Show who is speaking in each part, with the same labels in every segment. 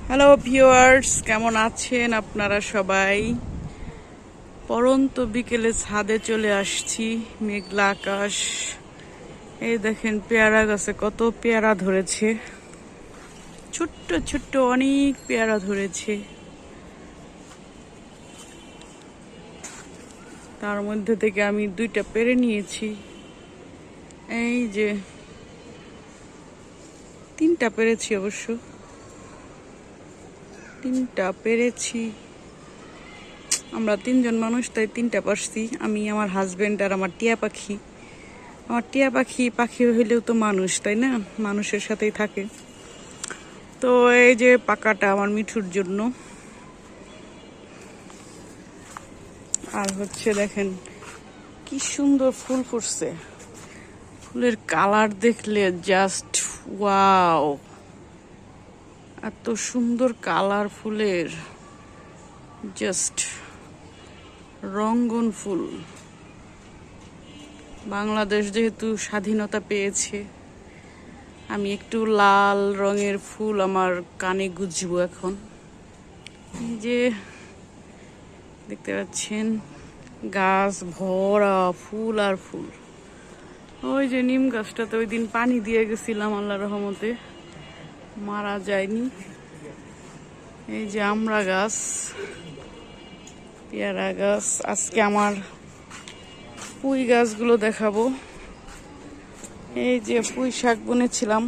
Speaker 1: Hello viewers, কেমন আছেন আপনারা সবাই? পরন্ত বিকেলে ছাদে চলে আসছি। মেঘলা আকাশ, এই দেখেন পেয়ারা গাছে কত পেয়ারা ধরেছে। ছোট্ট ছোট্ট অনেক পেয়ারা ধরেছে। তার মধ্যে থেকে আমি 2টা পেরে নিয়েছি। এই যে 3টা পেরেছি, অবশ্য 3টা পেরেছি। আমরা 3জন মানুষ, তাই 3টা পারছি। আমি, আমার হাজবেন্ড আর আমার টিয়া পাখি। আমার টিয়া পাখি পাখি হইলেও তো মানুষ, তাই না? মানুষের সাথেই থাকে। তো এই যে পাকাটা আমার মিঠুর জন্য। আর হচ্ছে দেখেন কি সুন্দর ফুল ফুটছে। ফুলের কালার দেখলে জাস্ট ওয়াও, এত সুন্দর কালার ফুলের, জাস্ট রঙ্গন ফুল। বাংলাদেশ যেহেতু স্বাধীনতা পেয়েছে, আমি একটু লাল রঙের ফুল আমার কানে গুজবো এখন। এই যে দেখতে পাচ্ছেন গাছ ভরা ফুল আর ফুল। ওই যে নিম গাছটাতে ওই দিন পানি দিয়ে গেছিলাম, আল্লাহর রহমতে মারা যায়নি। এই যে আমড়া গাছ, পেয়ারা গাছ। আজকে আমার পুঁই গাছগুলো দেখাবো। এই যে পুঁই শাক বুনেছিলাম,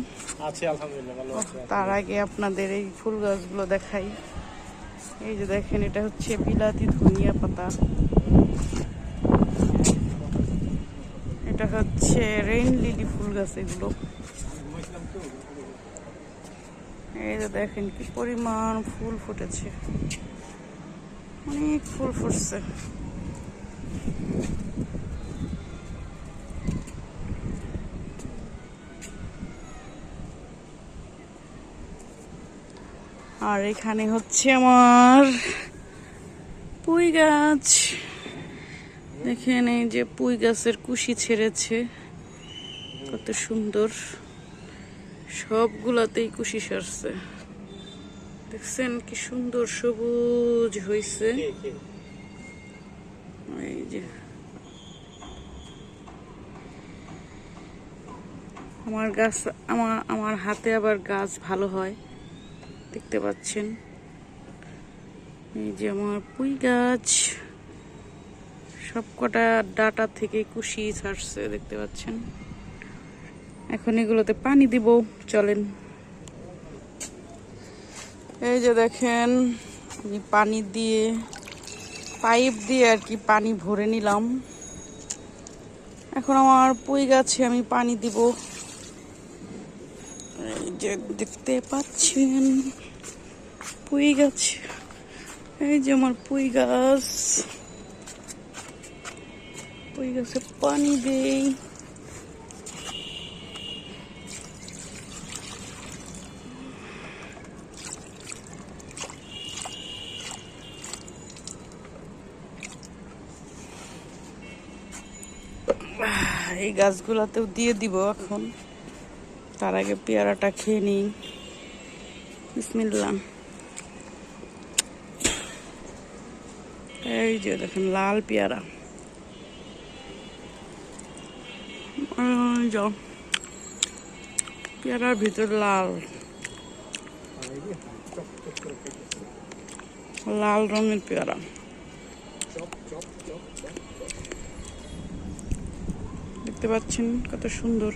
Speaker 1: তার আগে আপনাদের এই ফুল গাছগুলো দেখাই। এই যে দেখেন, এটা হচ্ছে বিলাতি ধনিয়া পাতা, এটা হচ্ছে রেইন লিলি ফুল গাছ। এগুলো এই যে দেখেন কি পরিমাণ ফুল ফুটেছে, অনেক ফুল ফুটছে। আর এখানে হচ্ছে আমার পুঁই গাছ। দেখেন এই যে পুঁই গাছের কুশি ছেড়েছে, কত সুন্দর। সবগুলাতেই কুশি সারছে, দেখছেন কি সুন্দর সবুজ হয়েছে। এই যে আমার গাছ, আমার হাতে আবার গাছ ভালো হয়, দেখতে পাচ্ছেন। এই যে আমার পুঁই গাছ সবকটা ডাটা থেকে কুশি ছাড়ছে, দেখতে পাচ্ছেন। এখন এগুলোতে পানি দিব, চলেন। এই যে দেখেন, আমি পানি দিয়ে, পাইপ দিয়ে আর কি পানি ভরে নিলাম। এখন আমার পুঁই গাছে আমি পানি দিব। এই যে দেখতে পাচ্ছেন পুঁই গাছ, এই যে আমার পুঁই গাছ, পুঁই গাছে পানি দেই। এই গাছগুলাতেও দিয়ে দিব এখন। তার আগে পেয়ারাটা খেয়ে নিই। বিসমিল্লাহ। এই যে দেখেন লাল পেয়ারা, পেয়ারার ভিতর লাল লাল রঙের পেয়ারা। দেখতে পাচ্ছেন কত সুন্দর।